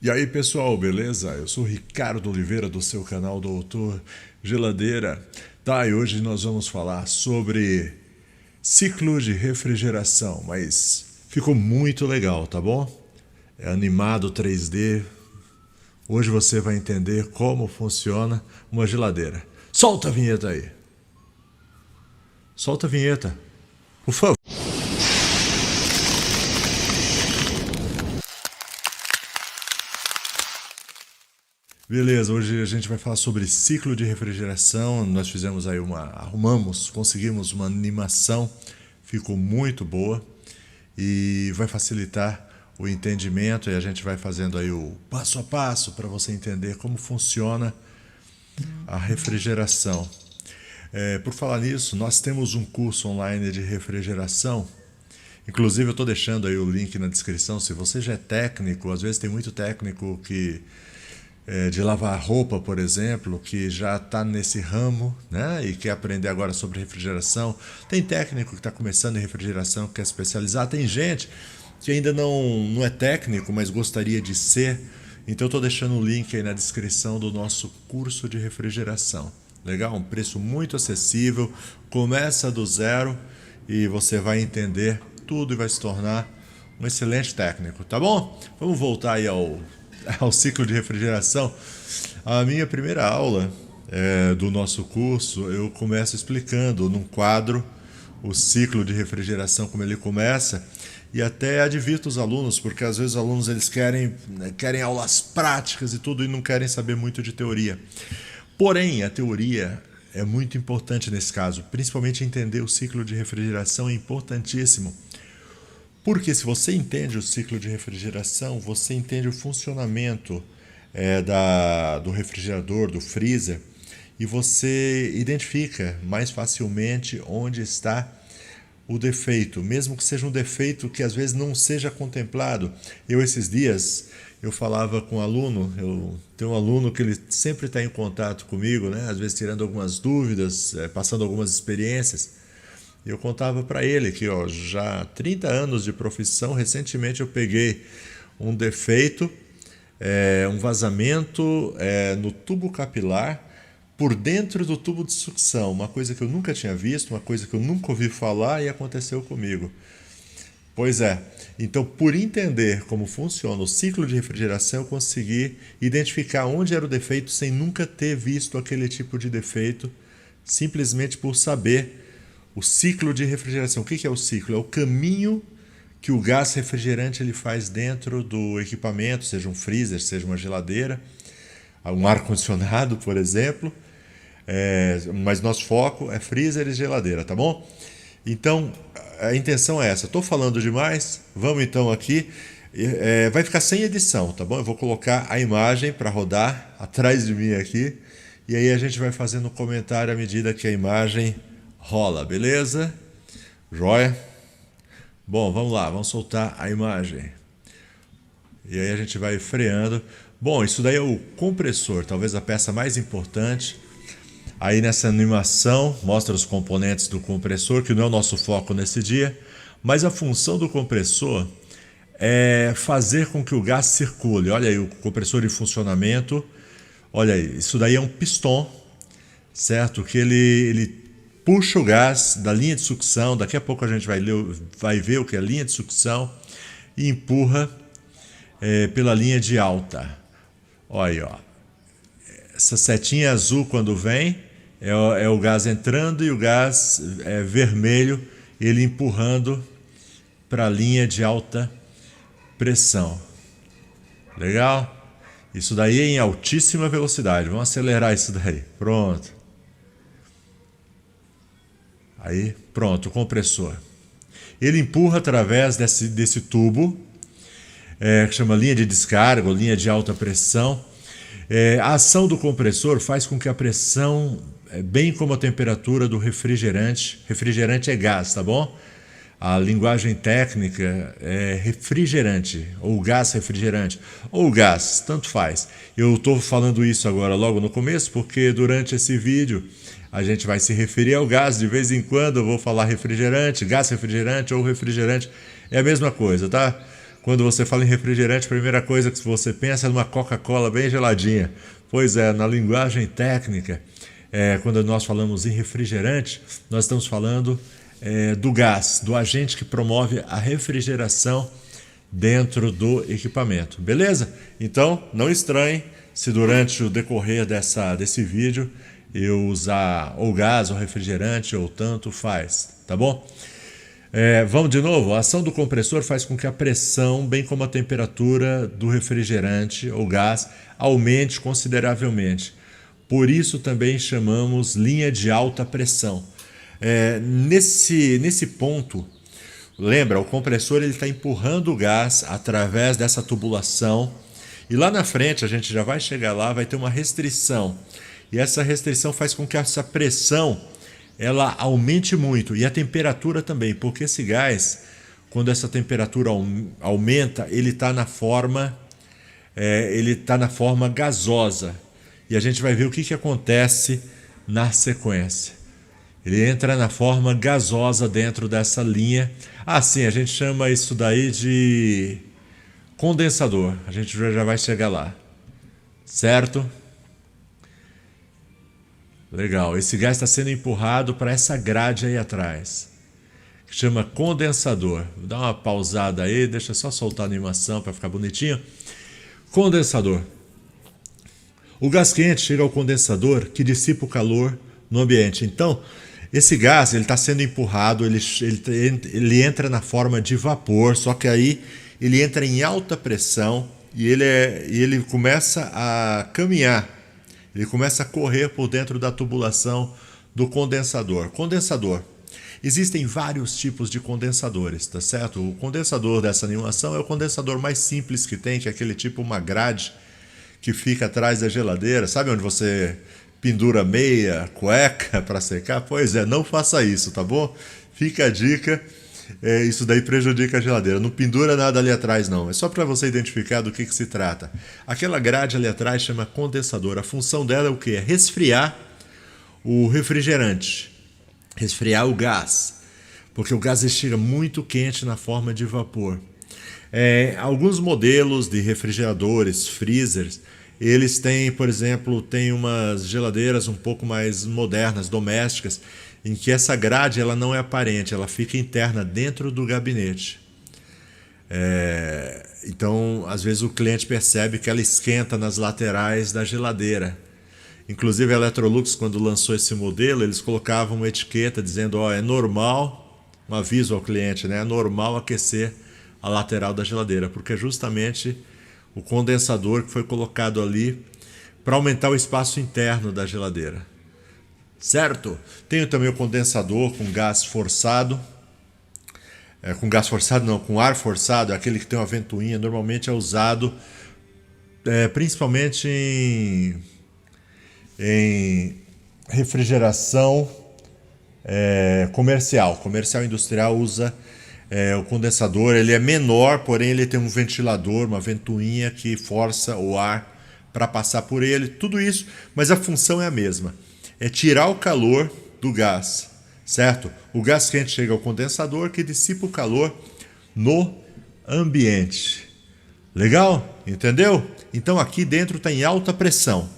E aí pessoal, beleza? Eu sou Ricardo Oliveira do seu canal Doutor Geladeira. Tá, e hoje nós vamos falar sobre ciclo de refrigeração, mas ficou muito legal, tá bom? É animado 3D. Hoje você vai entender como funciona uma geladeira. Solta a vinheta aí. Solta a vinheta, por favor. Beleza, hoje a gente vai falar sobre ciclo de refrigeração. Nós fizemos aí conseguimos uma animação, ficou muito boa e vai facilitar o entendimento e a gente vai fazendo aí o passo a passo para você entender como funciona a refrigeração. Por falar nisso, nós temos um curso online de refrigeração. Inclusive eu estou deixando aí o link na descrição. Se você já é técnico, às vezes tem muito técnico de lavar roupa, por exemplo, que já está nesse ramo, né, e quer aprender agora sobre refrigeração. Tem técnico que está começando em refrigeração, que quer especializar. Tem gente que ainda não é técnico, mas gostaria de ser. Então eu estou deixando o link aí na descrição do nosso curso de refrigeração. Legal? Um preço muito acessível, começa do zero e você vai entender tudo e vai se tornar um excelente técnico, tá bom? Vamos voltar aí ao ciclo de refrigeração. A minha primeira aula do nosso curso, eu começo explicando num quadro o ciclo de refrigeração, como ele começa, e até advirto os alunos, porque às vezes os alunos eles querem aulas práticas e tudo e não querem saber muito de teoria. Porém, a teoria é muito importante nesse caso, principalmente entender o ciclo de refrigeração é importantíssimo. Porque se você entende o ciclo de refrigeração, você entende o funcionamento do refrigerador, do freezer, e você identifica mais facilmente onde está o defeito, mesmo que seja um defeito que às vezes não seja contemplado. Esses dias, eu falava com um aluno, eu tenho um aluno que ele sempre está em contato comigo, né? Às vezes tirando algumas dúvidas, passando algumas experiências. Eu contava para ele que já há 30 anos de profissão, recentemente eu peguei um defeito, um vazamento no tubo capilar por dentro do tubo de sucção, uma coisa que eu nunca tinha visto, uma coisa que eu nunca ouvi falar e aconteceu comigo. Pois é, então por entender como funciona o ciclo de refrigeração, eu consegui identificar onde era o defeito sem nunca ter visto aquele tipo de defeito, simplesmente por saber o ciclo de refrigeração. O que é o ciclo? É o caminho que o gás refrigerante ele faz dentro do equipamento, seja um freezer, seja uma geladeira, um ar-condicionado, por exemplo. Mas nosso foco é freezer e geladeira, tá bom? Então, a intenção é essa. Estou falando demais, vamos então aqui. Vai ficar sem edição, tá bom? Eu vou colocar a imagem para rodar atrás de mim aqui, e aí a gente vai fazendo um comentário à medida que a imagem rola, beleza? Joia? Bom, vamos lá, vamos soltar a imagem. E aí a gente vai freando. Bom, isso daí é o compressor, talvez a peça mais importante. Aí nessa animação mostra os componentes do compressor, que não é o nosso foco nesse dia, mas a função do compressor é fazer com que o gás circule. Olha aí o compressor em funcionamento. Olha aí, isso daí é um piston, certo? Que ele puxa o gás da linha de sucção, daqui a pouco a gente vai ver o que é a linha de sucção, e empurra pela linha de alta. Olha aí, ó. Essa setinha azul quando vem é o gás entrando e o gás vermelho ele empurrando para a linha de alta pressão. Legal? Isso daí é em altíssima velocidade. Vamos acelerar isso daí. Pronto. Aí, pronto, o compressor. Ele empurra através desse tubo, que chama linha de descarga, ou linha de alta pressão. A ação do compressor faz com que a pressão, bem como a temperatura do refrigerante é gás, tá bom? A linguagem técnica é refrigerante, ou gás refrigerante, ou gás, tanto faz. Eu estou falando isso agora logo no começo, porque durante esse vídeo a gente vai se referir ao gás. De vez em quando eu vou falar refrigerante, gás refrigerante ou refrigerante, é a mesma coisa, tá? Quando você fala em refrigerante, a primeira coisa que você pensa é numa Coca-Cola bem geladinha. Pois é, na linguagem técnica, quando nós falamos em refrigerante, nós estamos falando do gás, do agente que promove a refrigeração dentro do equipamento, beleza? Então, não estranhe se durante o decorrer desse vídeo eu usar ou gás ou refrigerante ou tanto faz, tá bom? Vamos de novo. A ação do compressor faz com que a pressão, bem como a temperatura do refrigerante ou gás, aumente consideravelmente. Por isso também chamamos linha de alta pressão. Nesse ponto, lembra, o compressor está empurrando o gás através dessa tubulação e lá na frente, a gente já vai chegar lá, vai ter uma restrição. E essa restrição faz com que essa pressão ela aumente muito e a temperatura também, porque esse gás, quando essa temperatura aumenta, ele está na forma gasosa. E a gente vai ver o que acontece na sequência. Ele entra na forma gasosa dentro dessa linha. Sim, a gente chama isso daí de condensador. A gente já vai chegar lá, certo? Legal, esse gás está sendo empurrado para essa grade aí atrás, que chama condensador. Vou dar uma pausada aí, deixa eu só soltar a animação para ficar bonitinho. Condensador. O gás quente chega ao condensador que dissipa o calor no ambiente. Então, esse gás está sendo empurrado, ele entra na forma de vapor, só que aí ele entra em alta pressão e ele começa a caminhar. Ele começa a correr por dentro da tubulação do condensador. Condensador. Existem vários tipos de condensadores, tá certo? O condensador dessa animação é o condensador mais simples que tem, que é aquele tipo uma grade que fica atrás da geladeira. Sabe onde você pendura meia, cueca para secar? Pois é, não faça isso, tá bom? Fica a dica. Isso daí prejudica a geladeira. Não pendura nada ali atrás, não. É só para você identificar do que se trata. Aquela grade ali atrás chama condensador. A função dela é o quê? É resfriar o refrigerante. Resfriar o gás. Porque o gás chega muito quente na forma de vapor. Alguns modelos de refrigeradores, freezers, eles têm, por exemplo, umas geladeiras um pouco mais modernas, domésticas, em que essa grade ela não é aparente, ela fica interna dentro do gabinete. Então, às vezes o cliente percebe que ela esquenta nas laterais da geladeira. Inclusive a Electrolux, quando lançou esse modelo, eles colocavam uma etiqueta dizendo, é normal, um aviso ao cliente, né? É normal aquecer a lateral da geladeira, porque é justamente o condensador que foi colocado ali para aumentar o espaço interno da geladeira. Certo? Tenho também o condensador com gás forçado. Com gás forçado não, com ar forçado, aquele que tem uma ventoinha, normalmente é usado principalmente em refrigeração comercial. Comercial industrial usa o condensador, ele é menor, porém ele tem um ventilador, uma ventoinha que força o ar para passar por ele, tudo isso, mas a função é a mesma. É tirar o calor do gás, certo? O gás quente chega ao condensador que dissipa o calor no ambiente. Legal? Entendeu? Então aqui dentro está em alta pressão.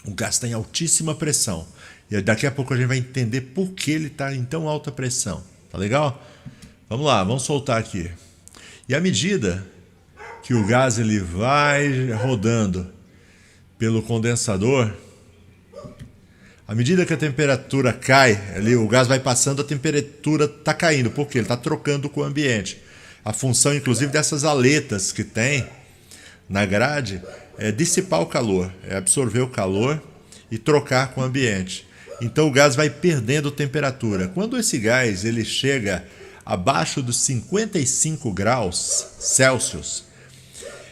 O gás está em altíssima pressão. E daqui a pouco a gente vai entender por que ele está em tão alta pressão. Tá legal? Vamos lá, vamos soltar aqui. E à medida que o gás ele vai rodando pelo condensador, à medida que a temperatura cai, ali o gás vai passando, a temperatura está caindo, porque ele está trocando com o ambiente. A função, inclusive, dessas aletas que tem na grade é dissipar o calor, é absorver o calor e trocar com o ambiente. Então o gás vai perdendo temperatura. Quando esse gás ele chega abaixo dos 55 graus Celsius,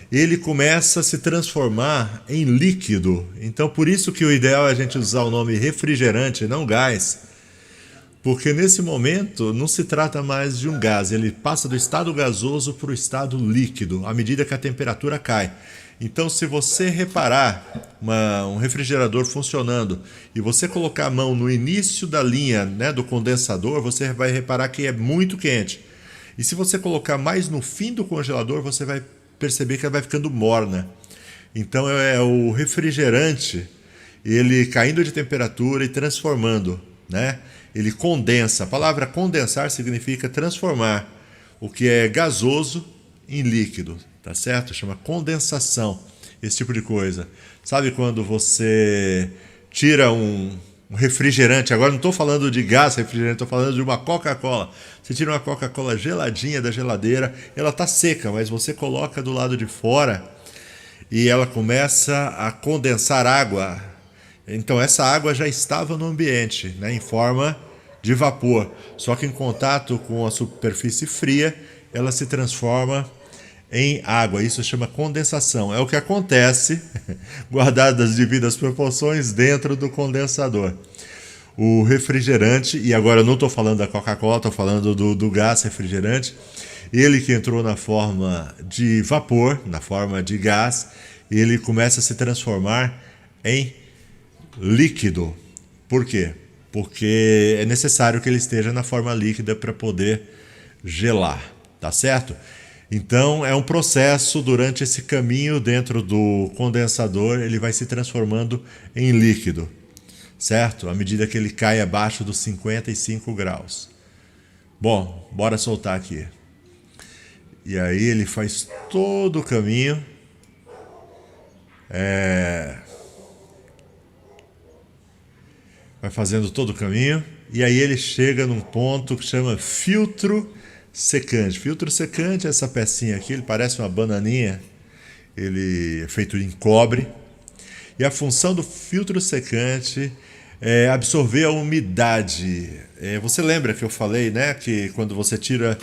ele começa a se transformar em líquido. Então, por isso que o ideal é a gente usar o nome refrigerante, não gás. Porque nesse momento não se trata mais de um gás, ele passa do estado gasoso para o estado líquido, à medida que a temperatura cai. Então, se você reparar um refrigerador funcionando e você colocar a mão no início da linha, né, do condensador, você vai reparar que é muito quente. E se você colocar mais no fim do congelador, você vai perceber que ela vai ficando morna. Então é o refrigerante, ele caindo de temperatura e transformando, né? Ele condensa. A palavra condensar significa transformar o que é gasoso em líquido, tá certo? Chama condensação, esse tipo de coisa. Sabe quando você tira um refrigerante, agora não estou falando de gás refrigerante, estou falando de uma Coca-Cola. Você tira uma Coca-Cola geladinha da geladeira, ela está seca, mas você coloca do lado de fora e ela começa a condensar água. Então essa água já estava no ambiente, né, em forma de vapor, só que em contato com a superfície fria, ela se transforma em água. Isso se chama condensação. É o que acontece, guardadas as devidas proporções, dentro do condensador. O refrigerante, e agora eu não estou falando da Coca-Cola, estou falando do gás refrigerante, ele que entrou na forma de vapor, na forma de gás, ele começa a se transformar em líquido. Por quê? Porque é necessário que ele esteja na forma líquida para poder gelar, tá certo? Então é um processo. Durante esse caminho dentro do condensador, ele vai se transformando em líquido, certo? À medida que ele cai abaixo dos 55 graus. Bom, bora soltar aqui. E aí ele faz todo o caminho. Vai fazendo todo o caminho. E aí ele chega num ponto que chama filtro secante. Filtro secante é essa pecinha aqui, ele parece uma bananinha. Ele é feito em cobre. E a função do filtro secante é absorver a umidade. Você lembra que eu falei, né, que quando você tira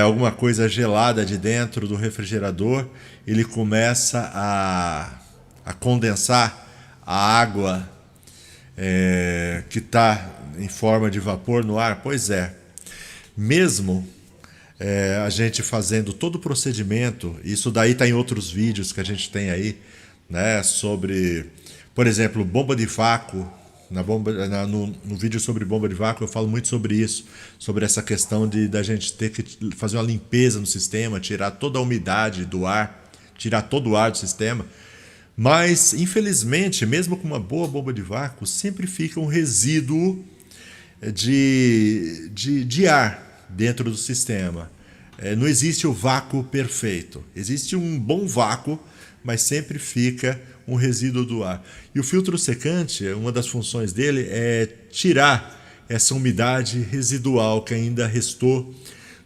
alguma coisa gelada de dentro do refrigerador, ele começa a condensar a água que está em forma de vapor no ar? Pois é. Mesmo a gente fazendo todo o procedimento, isso daí está em outros vídeos que a gente tem aí, né, sobre, por exemplo, bomba de vácuo. No vídeo sobre bomba de vácuo eu falo muito sobre isso, sobre essa questão da gente ter que fazer uma limpeza no sistema, tirar toda a umidade do ar, tirar todo o ar do sistema. Mas, infelizmente, mesmo com uma boa bomba de vácuo, sempre fica um resíduo de ar dentro do sistema. Não existe o vácuo perfeito. Existe um bom vácuo, mas sempre fica um resíduo do ar. E o filtro secante, uma das funções dele é tirar essa umidade residual que ainda restou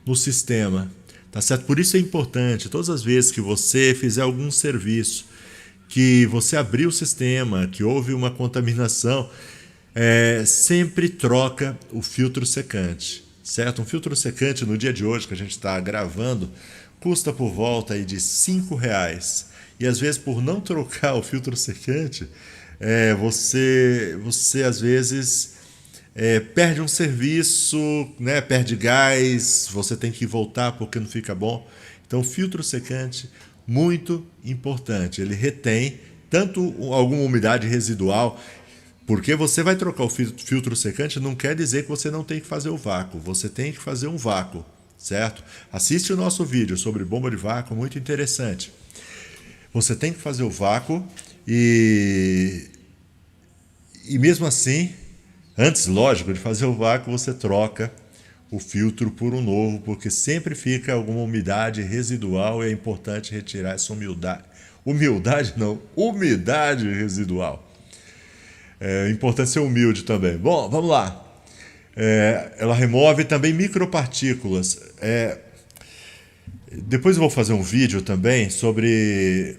no sistema. Tá certo? Por isso é importante, todas as vezes que você fizer algum serviço, que você abrir o sistema, que houve uma contaminação, sempre troca o filtro secante, certo? Um filtro secante no dia de hoje que a gente está gravando custa por volta aí de R$5. E às vezes, por não trocar o filtro secante, você às vezes perde um serviço, né? Perde gás, você tem que voltar porque não fica bom. Então, o filtro secante, muito importante. Ele retém tanto alguma umidade residual, porque você vai trocar o filtro secante, não quer dizer que você não tem que fazer o vácuo. Você tem que fazer um vácuo, certo? Assiste o nosso vídeo sobre bomba de vácuo, muito interessante. Você tem que fazer o vácuo e mesmo assim, antes, lógico, de fazer o vácuo, você troca o filtro por um novo, porque sempre fica alguma umidade residual e é importante retirar essa umidade residual. É importante ser humilde também. Bom, vamos lá. Ela remove também micropartículas. Depois eu vou fazer um vídeo também sobre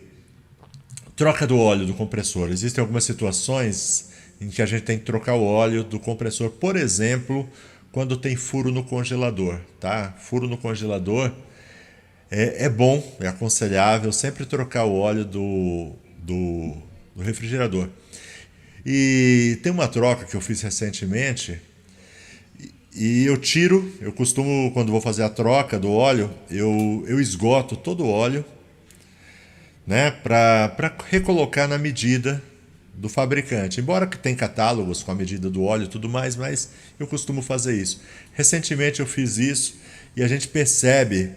troca do óleo do compressor. Existem algumas situações em que a gente tem que trocar o óleo do compressor. Por exemplo, quando tem furo no congelador, tá? Furo no congelador é bom, é aconselhável sempre trocar o óleo do refrigerador. E tem uma troca que eu fiz recentemente e eu costumo, quando vou fazer a troca do óleo, eu esgoto todo o óleo, né, para recolocar na medida do fabricante. Embora que tem catálogos com a medida do óleo e tudo mais, mas eu costumo fazer isso. Recentemente eu fiz isso e a gente percebe,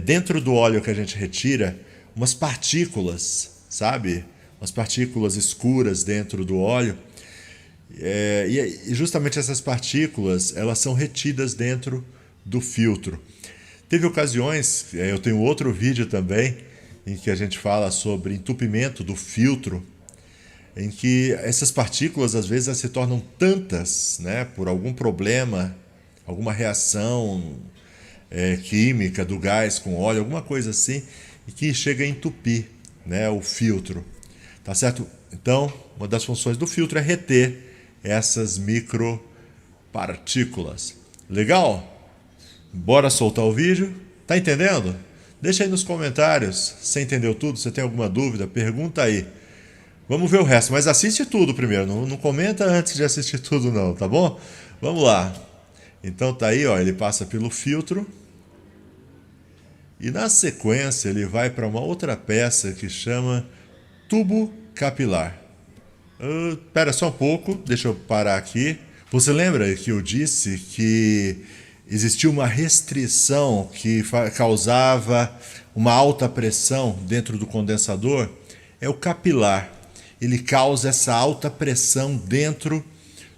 dentro do óleo que a gente retira, umas partículas, sabe? Umas partículas escuras dentro do óleo. E justamente essas partículas, elas são retidas dentro do filtro. Teve ocasiões, eu tenho outro vídeo também, em que a gente fala sobre entupimento do filtro, em que essas partículas às vezes se tornam tantas, né, por algum problema, alguma reação química do gás com óleo, alguma coisa assim, e que chega a entupir, né, o filtro. Tá certo? Então, uma das funções do filtro é reter essas micropartículas. Legal? Bora soltar o vídeo? Tá entendendo? Deixa aí nos comentários. Você entendeu tudo? Você tem alguma dúvida? Pergunta aí. Vamos ver o resto, mas assiste tudo primeiro. Não comenta antes de assistir tudo não, tá bom? Vamos lá. Então tá aí, ó, ele passa pelo filtro. E na sequência ele vai para uma outra peça que chama tubo capilar. Espera só um pouco, deixa eu parar aqui. Você lembra que eu disse que existia uma restrição que causava uma alta pressão dentro do condensador? É o capilar. Ele causa essa alta pressão dentro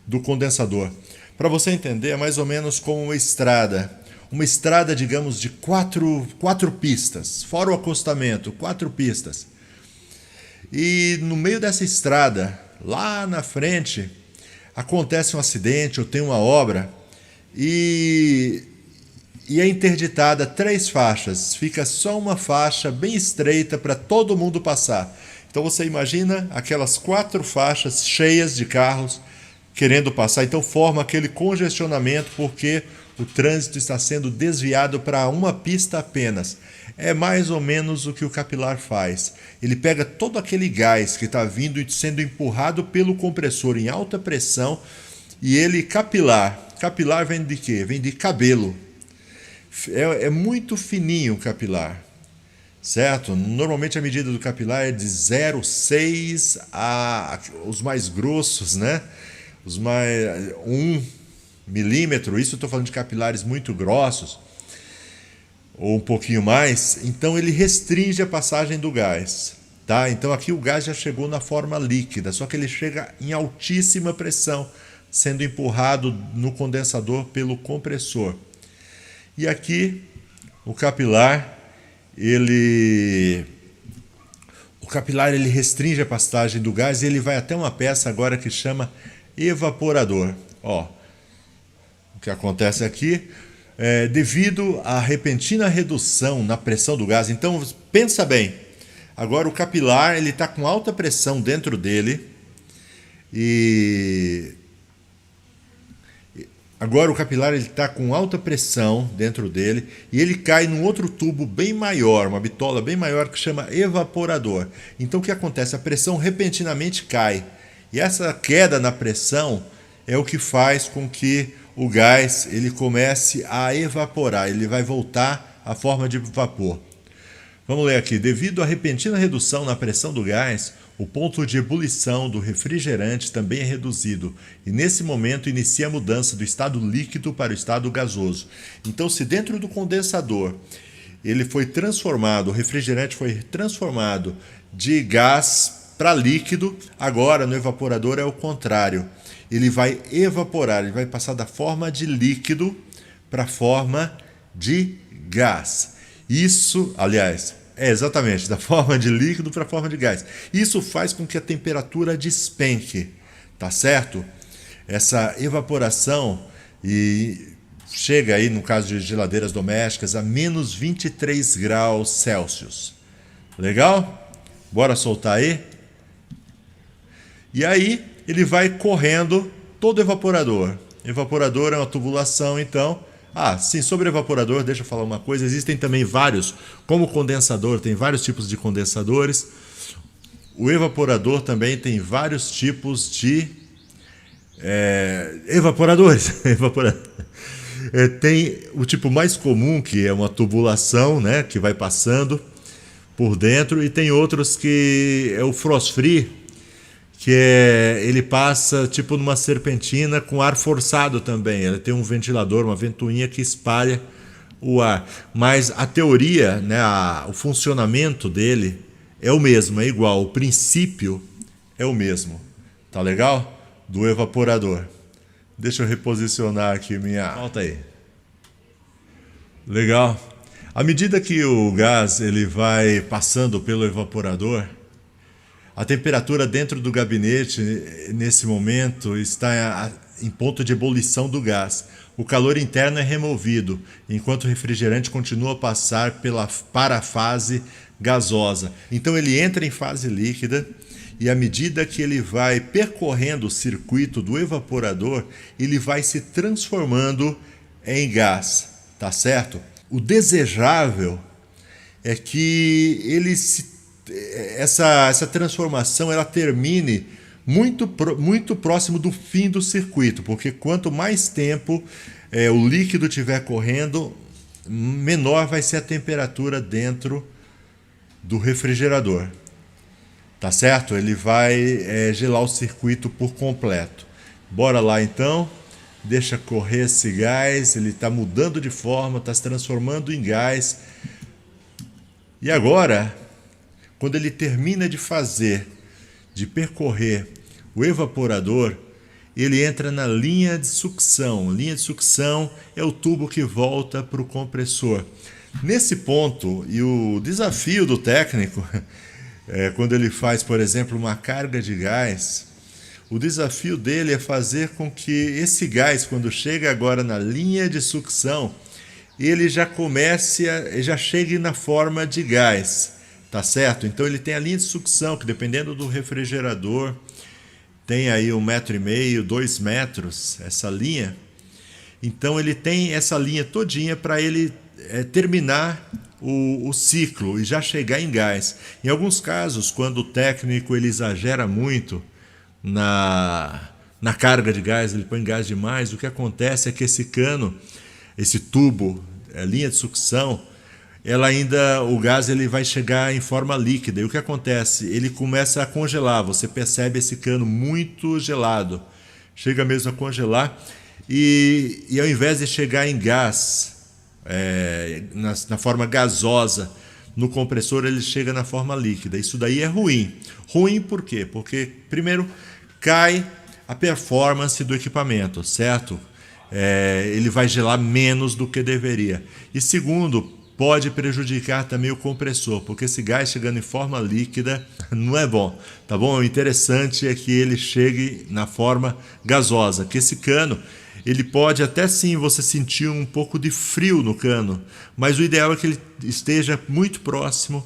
do condensador. Para você entender, é mais ou menos como uma estrada. Uma estrada, digamos, de quatro pistas, fora o acostamento, 4 pistas. E no meio dessa estrada, lá na frente, acontece um acidente ou tem uma obra e é interditada 3 faixas. Fica só uma faixa bem estreita para todo mundo passar. Então você imagina aquelas 4 faixas cheias de carros querendo passar. Então forma aquele congestionamento porque o trânsito está sendo desviado para uma pista apenas. É mais ou menos o que o capilar faz. Ele pega todo aquele gás que está vindo e sendo empurrado pelo compressor em alta pressão e ele capilar. Capilar vem de quê? Vem de cabelo. É muito fininho o capilar, certo? Normalmente a medida do capilar é de 0,6 a os mais grossos, né? Os mais 1 milímetro. Isso eu estou falando de capilares muito grossos ou um pouquinho mais. Então ele restringe a passagem do gás, tá? Então aqui o gás já chegou na forma líquida, só que ele chega em altíssima pressão, sendo empurrado no condensador pelo compressor. E aqui o capilar ele restringe a passagem do gás e ele vai até uma peça agora que chama evaporador. Ó, o que acontece aqui devido à repentina redução na pressão do gás. Então pensa bem. Agora o capilar ele está com alta pressão dentro dele e agora o capilar está com alta pressão dentro dele e ele cai num outro tubo bem maior, uma bitola bem maior que chama evaporador. Então o que acontece? A pressão repentinamente cai e essa queda na pressão é o que faz com que o gás ele comece a evaporar, ele vai voltar à forma de vapor. Vamos ler aqui. Devido à repentina redução na pressão do gás, o ponto de ebulição do refrigerante também é reduzido e nesse momento inicia a mudança do estado líquido para o estado gasoso. Então, se dentro do condensador ele foi transformado, o refrigerante foi transformado de gás para líquido, agora no evaporador é o contrário. Ele vai evaporar, ele vai passar da forma de líquido para a forma de gás. Isso, aliás, exatamente, da forma de líquido para a forma de gás. Isso faz com que a temperatura despenque, tá certo? Essa evaporação chega aí, no caso de geladeiras domésticas, a menos 23 graus Celsius. Legal? Bora soltar aí? E aí ele vai correndo todo o evaporador. Evaporador é uma tubulação, então. Sim, sobre evaporador, deixa eu falar uma coisa. Existem também vários, como condensador, tem vários tipos de condensadores. O evaporador também tem vários tipos de evaporadores. Tem o tipo mais comum, que é uma tubulação, né, que vai passando por dentro, e tem outros que é o frost free, ele passa tipo numa serpentina com ar forçado também. Ele tem um ventilador, uma ventoinha que espalha o ar. Mas a teoria, né, o funcionamento dele é o mesmo, é igual. O princípio é o mesmo. Tá legal? Do evaporador. Deixa eu reposicionar aqui minha... Volta aí. Legal. À medida que o gás ele vai passando pelo evaporador, a temperatura dentro do gabinete, nesse momento, está em ponto de ebulição do gás. O calor interno é removido, enquanto o refrigerante continua a passar para a fase gasosa. Então ele entra em fase líquida e à medida que ele vai percorrendo o circuito do evaporador, ele vai se transformando em gás, tá certo? O desejável é que essa transformação ela termine muito próximo do fim do circuito, porque quanto mais tempo o líquido estiver correndo, menor vai ser a temperatura dentro do refrigerador. Tá certo? Ele vai gelar o circuito por completo. Bora lá então. Deixa correr esse gás, ele está mudando de forma, está se transformando em gás. E agora, quando ele termina de percorrer o evaporador, ele entra na linha de sucção. Linha de sucção é o tubo que volta para o compressor. Nesse ponto, e o desafio do técnico, quando ele faz, por exemplo, uma carga de gás, o desafio dele é fazer com que esse gás, quando chega agora na linha de sucção, ele já já chegue na forma de gás, tá certo? Então ele tem a linha de sucção, que dependendo do refrigerador, tem aí 1,5 m, 2 metros, essa linha. Então ele tem essa linha todinha para ele terminar o ciclo e já chegar em gás. Em alguns casos, quando o técnico ele exagera muito na carga de gás, ele põe gás demais, o que acontece é que esse cano, esse tubo, a linha de sucção, o gás ele vai chegar em forma líquida. E o que acontece? Ele começa a congelar, você percebe esse cano muito gelado, chega mesmo a congelar, e ao invés de chegar em gás, na forma gasosa, no compressor ele chega na forma líquida. Isso daí é ruim. Ruim por quê? Porque, primeiro, cai a performance do equipamento, certo? Ele vai gelar menos do que deveria. E segundo, pode prejudicar também o compressor, porque esse gás chegando em forma líquida não é bom, tá bom? O interessante é que ele chegue na forma gasosa, que esse cano, ele pode até sim você sentir um pouco de frio no cano, mas o ideal é que ele esteja muito próximo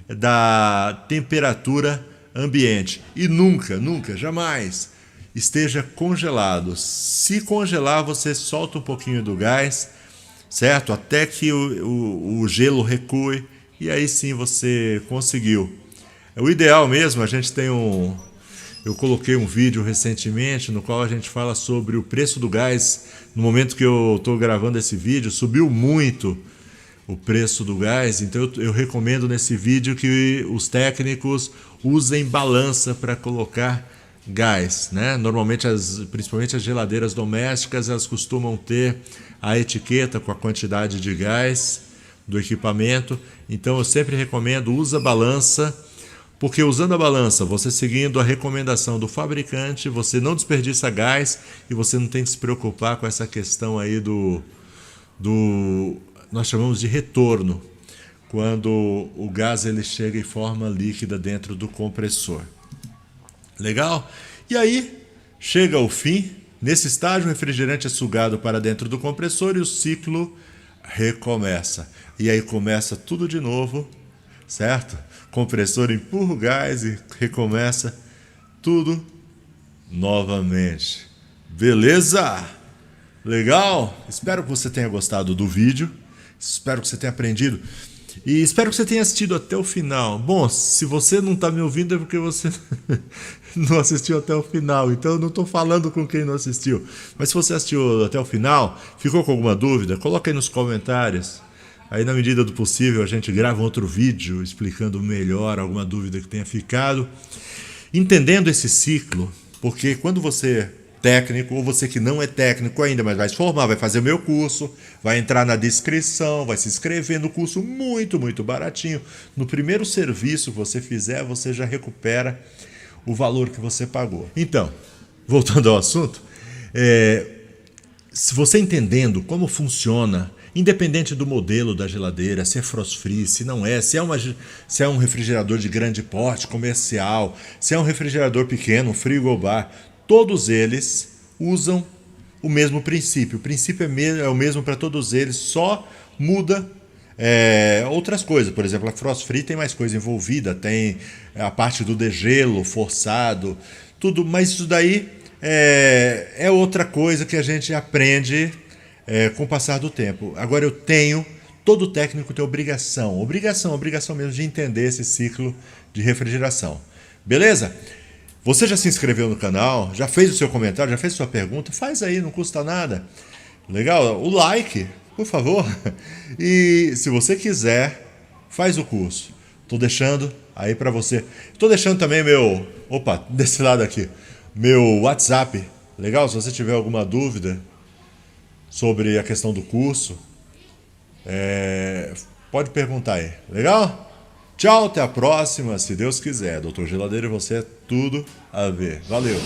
da temperatura ambiente. E nunca, jamais esteja congelado. Se congelar, você solta um pouquinho do gás, certo? Até que o gelo recue e aí sim você conseguiu. O ideal mesmo, a gente tem eu coloquei um vídeo recentemente no qual a gente fala sobre o preço do gás. No momento que eu estou gravando esse vídeo, subiu muito o preço do gás, então eu recomendo nesse vídeo que os técnicos usem balança para colocar gás, né? Normalmente, principalmente as geladeiras domésticas, elas costumam ter a etiqueta com a quantidade de gás do equipamento, então eu sempre recomendo, usa balança, porque usando a balança, você seguindo a recomendação do fabricante, você não desperdiça gás e você não tem que se preocupar com essa questão aí nós chamamos de retorno, quando o gás ele chega em forma líquida dentro do compressor. Legal? E aí, chega ao fim. Nesse estágio, o refrigerante é sugado para dentro do compressor e o ciclo recomeça. E aí começa tudo de novo, certo? Compressor empurra o gás e recomeça tudo novamente. Beleza? Legal? Espero que você tenha gostado do vídeo. Espero que você tenha aprendido. E espero que você tenha assistido até o final. Bom, se você não está me ouvindo é porque você não assistiu até o final. Então eu não estou falando com quem não assistiu. Mas se você assistiu até o final, ficou com alguma dúvida, coloca aí nos comentários. Aí na medida do possível a gente grava um outro vídeo explicando melhor alguma dúvida que tenha ficado. Entendendo esse ciclo, porque quando você técnico, ou você que não é técnico ainda, mas vai se formar, vai fazer o meu curso, vai entrar na descrição, vai se inscrever no curso muito, muito baratinho. No primeiro serviço que você fizer, você já recupera o valor que você pagou. Então, voltando ao assunto, se você entendendo como funciona, independente do modelo da geladeira, se é frost free, se não é, se é um refrigerador de grande porte, comercial, se é um refrigerador pequeno, um frigobar, todos eles usam o mesmo princípio. O princípio é o mesmo para todos eles, só muda outras coisas. Por exemplo, a frost free tem mais coisa envolvida, tem a parte do degelo forçado, tudo, mas isso daí é outra coisa que a gente aprende com o passar do tempo. Agora todo técnico tem obrigação mesmo de entender esse ciclo de refrigeração. Beleza? Você já se inscreveu no canal? Já fez o seu comentário? Já fez sua pergunta? Faz aí, não custa nada. Legal? O like, por favor. E se você quiser, faz o curso. Estou deixando aí para você. Estou deixando também desse lado aqui, meu WhatsApp. Legal? Se você tiver alguma dúvida sobre a questão do curso, pode perguntar aí. Legal? Tchau, até a próxima, se Deus quiser. Doutor Geladeira e você é tudo a ver. Valeu!